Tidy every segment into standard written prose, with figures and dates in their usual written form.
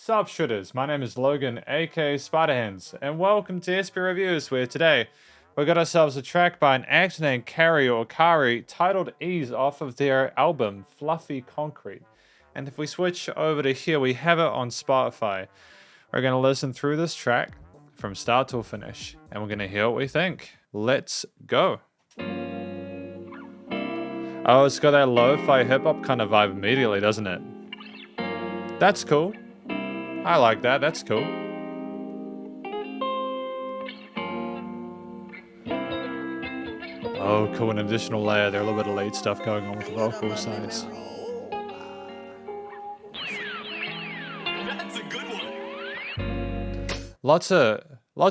Sup Shredders, my name is Logan, aka Spiderhands, and welcome to SP Reviews, where today we got ourselves a track by an actor named Carri or Carri titled Ease off of their album Fluffy Concrete. And if we switch over to here, we have it on Spotify. We're going to listen through this track from start to finish, and we're going to hear what we think. Let's go. Oh, it's got that lo-fi hip-hop kind of vibe immediately, doesn't it? That's cool. I like that, that's cool. Oh, cool, an additional layer there, a little bit of lead stuff going on with the vocal sides. That's a good one. Lots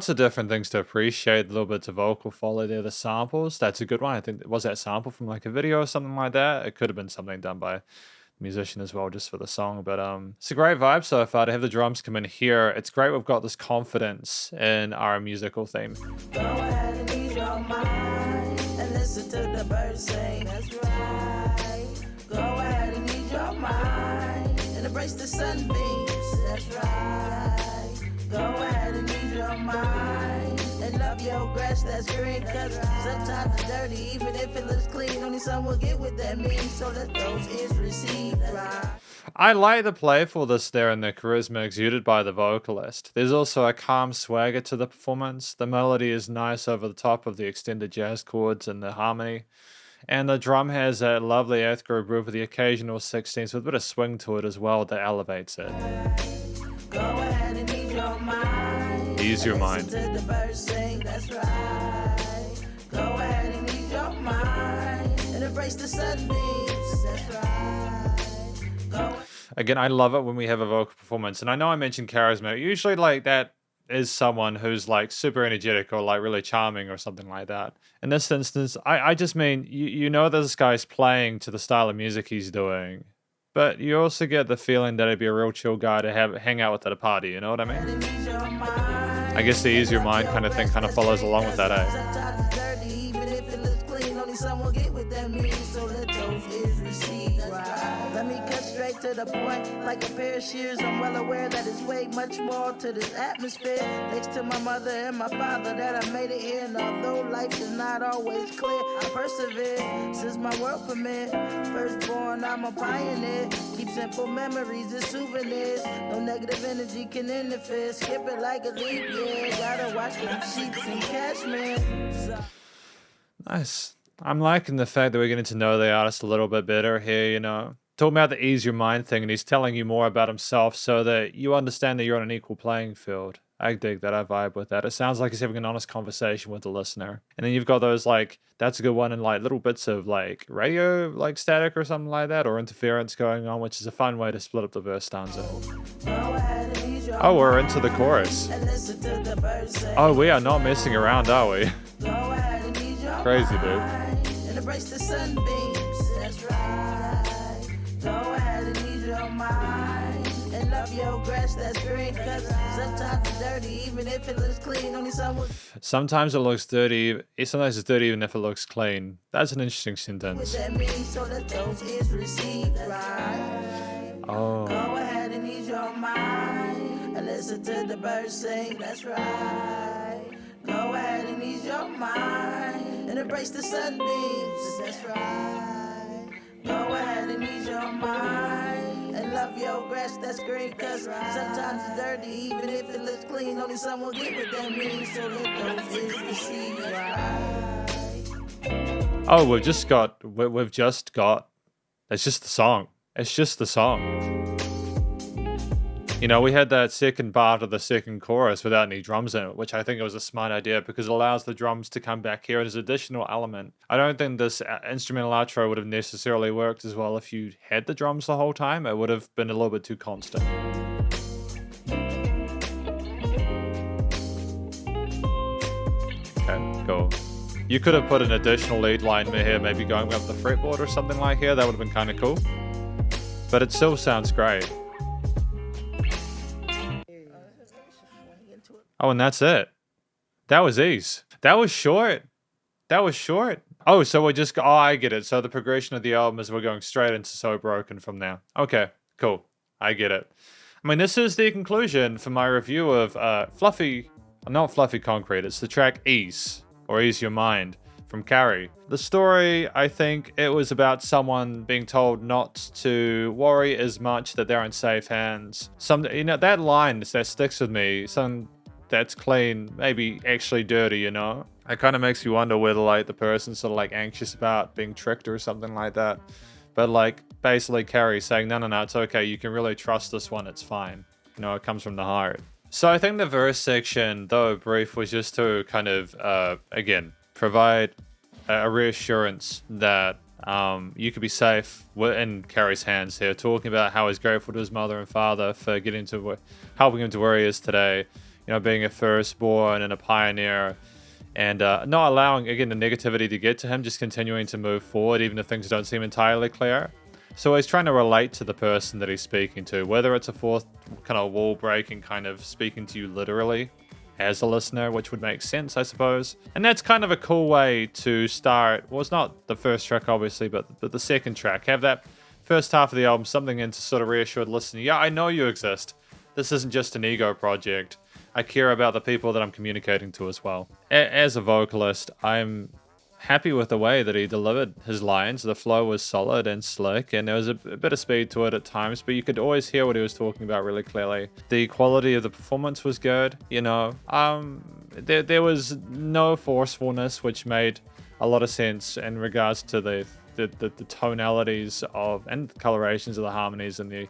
of different things to appreciate, a little bit of vocal follow there, the samples, that's a good one. I think, was that sample from like a video or something like that? It could have been something done by musician as well just for the song, but it's a great vibe so far to have the drums come in here. It's great we've got this confidence in our musical theme. Go ahead and ease your mind and listen to the birds sing. That's right. Go ahead and ease your mind and embrace the sunbeams. That's right. Go ahead and ease your mind and love your grass that's green, cause sometimes it's dirty even if it looks clean. Only some will get what that means, so let those ears receive. Right. I like the playfulness there and the charisma exuded by the vocalist. There's also a calm swagger to the performance. The melody is nice over the top of the extended jazz chords and the harmony. And the drum has that lovely 8th group groove with the occasional 16ths with a bit of swing to it as well that elevates it. Go ahead and ease your mind. Ease your mind. Listen to the birds sing. That's right. Go ahead and ease your mind and embrace the sunbeams. That's right. Go. Again, I love it when we have a vocal performance. And I know I mentioned charisma. Usually like that is someone who's like super energetic or like really charming or something like that. In this instance, I just mean, you know this guy's playing to the style of music he's doing. But you also get the feeling that he'd be a real chill guy to hang out with at a party, you know what I mean? I guess the ease your mind kind of thing kind of follows along with that, eh? Sometimes it's dirty, even if it looks clean. Only some will get what that means, so let those ears receive. Right. Let me cut straight to the point, like a pair of shears. I'm well aware that it's way much more to this atmosphere. Thanks to my mother and my father that I made it here. And although life is not always clear, I persevere since my world premiere. Firstborn, I'm a pioneer. Keep simple memories as souvenirs. No negative energy can interfere. Skip it like a leap year. Gotta watch them sheets and cashmere. Nice. I'm liking the fact that we're getting to know the artist a little bit better here, you know. Talking about the ease your mind thing, and he's telling you more about himself so that you understand that you're on an equal playing field. I dig that, I vibe with that. It sounds like he's having an honest conversation with the listener. And then you've got those like, that's a good one, and like little bits of like radio like static or something like that, or interference going on, which is a fun way to split up the verse stanza. Oh, we're into the chorus. Oh, we are not messing around, are we? Crazy, dude. And embrace the sunbeams. That's right. Go ahead and ease your mind and love your grass that's green, cause sometimes it's dirty even if it looks clean. Only someone. Sometimes it looks dirty. Sometimes it's dirty even if it looks clean. That's an interesting sentence. That means, so let those ears receive. Right. Oh. Go ahead and ease your mind and listen to the birds sing. That's right. Go ahead and ease your mind and embrace the sunbeams. That's right. Go ahead and ease your mind and love your grass that's green, cause sometimes it's dirty even if it looks clean. Only some will get what that means, so let those ears receive. Right. Oh, we've just got, it's just the song. It's just the song. You know, we had that second part of the second chorus without any drums in it, which I think was a smart idea because it allows the drums to come back here as an additional element. I don't think this instrumental outro would have necessarily worked as well if you had the drums the whole time. It would have been a little bit too constant. Okay, cool. You could have put an additional lead line here, maybe going up the fretboard or something like here. That would have been kind of cool. But it still sounds great. Oh, and that's it. That was ease. That was short. That was short. Oh, so we're just... Oh, I get it. So the progression of the album is we're going straight into So Broken from now. Okay, cool. I get it. I mean, this is the conclusion for my review of not Fluffy Concrete, it's the track Ease, or Ease Your Mind, from Carri. The story, I think it was about someone being told not to worry as much, that they're in safe hands. That line that sticks with me, something that's clean, maybe actually dirty, you know? It kind of makes me wonder whether, like, the person's sort of, like, anxious about being tricked or something like that. But, like, basically Carri saying, no, it's okay, you can really trust this one, it's fine. You know, it comes from the heart. So I think the verse section, though brief, was just to kind of, again, provide a reassurance that you could be safe in Carri's hands here, talking about how he's grateful to his mother and father for helping him to where he is today, you know, being a firstborn and a pioneer, and not allowing, again, the negativity to get to him, just continuing to move forward, even if things don't seem entirely clear. So he's trying to relate to the person that he's speaking to, whether it's a fourth kind of wall breaking, kind of speaking to you literally as a listener, which would make sense, I suppose. And that's kind of a cool way to start. Well, it's not the first track, obviously, but the second track. Have that first half of the album, something in to sort of reassure the listener, yeah, I know you exist. This isn't just an ego project. I care about the people that I'm communicating to as well. As a vocalist, I'm happy with the way that he delivered his lines. The flow was solid and slick, and there was a bit of speed to it at times, but you could always hear what he was talking about really clearly. The quality of the performance was good, you know. There was no forcefulness, which made a lot of sense in regards to the tonalities of and the colorations of the harmonies and the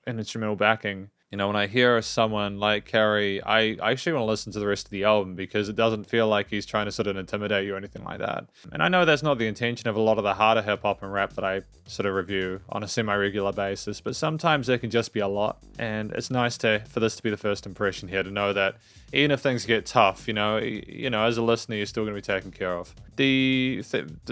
instrumental backing. You know, when I hear someone like Carri, I actually want to listen to the rest of the album because it doesn't feel like he's trying to sort of intimidate you or anything like that. And I know that's not the intention of a lot of the harder hip-hop and rap that I sort of review on a semi-regular basis, but sometimes there can just be a lot. And it's nice for this to be the first impression here, to know that even if things get tough, you know, as a listener, you're still going to be taken care of. The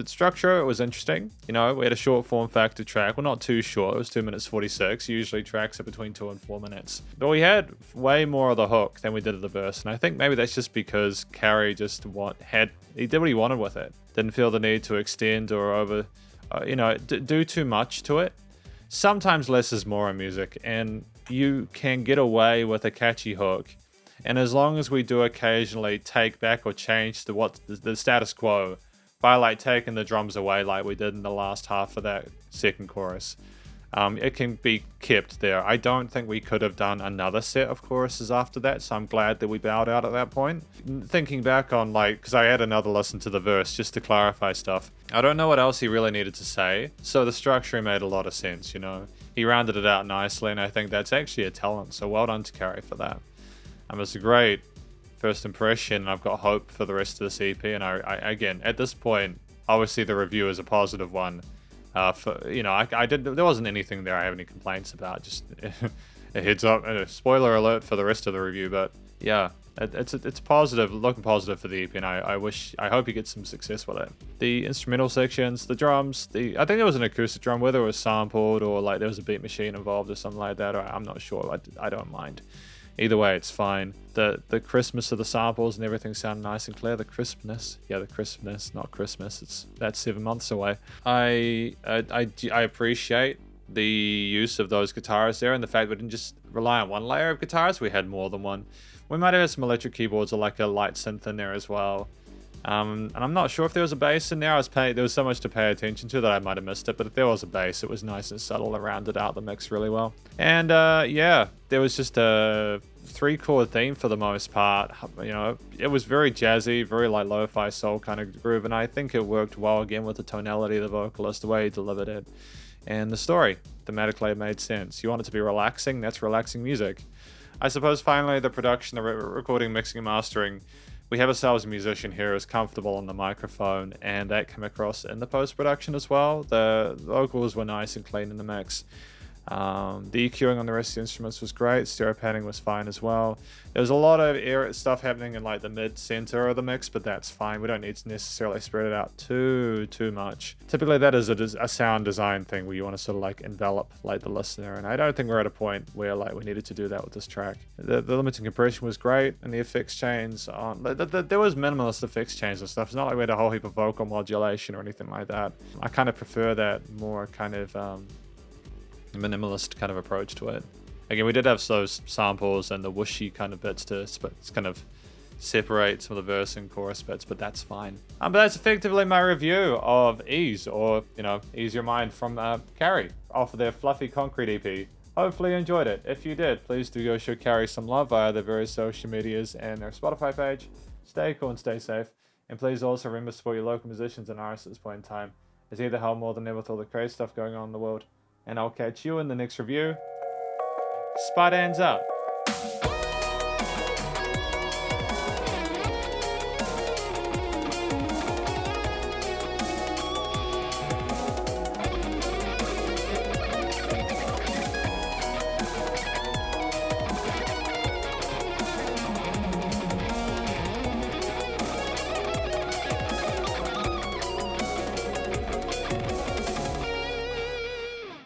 structure was interesting. You know, we had a short form factor track. Well, not too short. It was 2 minutes 46. Usually tracks are between 2 and 4 minutes. But we had way more of the hook than we did of the verse. And I think maybe that's just because Carri just he did what he wanted with it. Didn't feel the need to extend or do too much to it. Sometimes less is more in music, and you can get away with a catchy hook. And as long as we do occasionally take back or change the status quo by like taking the drums away like we did in the last half of that second chorus, it can be kept there. I don't think we could have done another set of choruses after that, so I'm glad that we bowed out at that point. Thinking back on, because I had another listen to the verse just to clarify stuff, I don't know what else he really needed to say, so the structure made a lot of sense, you know. He rounded it out nicely, and I think that's actually a talent, so well done to Carri for that. It was a great first impression. I've got hope for the rest of this EP, and I again, at this point, obviously the review is a positive one. There wasn't anything there I have any complaints about. Just a heads up, a spoiler alert for the rest of the review. But yeah, it's positive, looking positive for the EP, and I hope he gets some success with it. The instrumental sections, the drums, I think there was an acoustic drum, whether it was sampled or like there was a beat machine involved or something like that. I'm not sure. I don't mind. Either way, it's fine. The crispness of the samples and everything sound nice and clear. The crispness, not Christmas. That's 7 months away. I appreciate the use of those guitars there, and the fact we didn't just rely on one layer of guitars. We had more than one. We might have had some electric keyboards or like a light synth in there as well. And I'm not sure if there was a bass in there. There was so much to pay attention to that I might have missed it, but if there was a bass, it was nice and subtle and rounded out the mix really well. And there was just a 3-chord theme for the most part. You know, it was very jazzy, very like lo-fi soul kind of groove, and I think it worked well again with the tonality of the vocalist, the way he delivered it. And the story, thematically, it made sense. You want it to be relaxing, that's relaxing music. I suppose finally the production, the recording, mixing and mastering, we have ourselves a musician here who's comfortable on the microphone, and that came across in the post-production as well. The vocals were nice and clean in the mix. The EQing on the rest of the instruments was great. Stereo panning was fine as well. There was a lot of stuff happening in like the mid-center of the mix, but that's fine. We don't need to necessarily spread it out too much. Typically that is a sound design thing where you want to sort of like envelop like the listener, and I don't think we're at a point where like we needed to do that with this track. The limiting compression was great, and the effects chains there was minimalist effects chains and stuff. It's not like we had a whole heap of vocal modulation or anything like that. I kind of prefer that more kind of minimalist kind of approach to it. Again, we did have those samples and the whooshy kind of bits to kind of separate some of the verse and chorus bits, but that's fine. But that's effectively my review of Ease, or, you know, Ease Your Mind from Carri off of their Fluffy Concrete EP. Hopefully you enjoyed it. If you did, please do go show Carri some love via their various social medias and their Spotify page. Stay cool and stay safe. And please also remember to support your local musicians and artists at this point in time, as either help more than ever with all the crazy stuff going on in the world. And I'll catch you in the next review. Spiderhands out.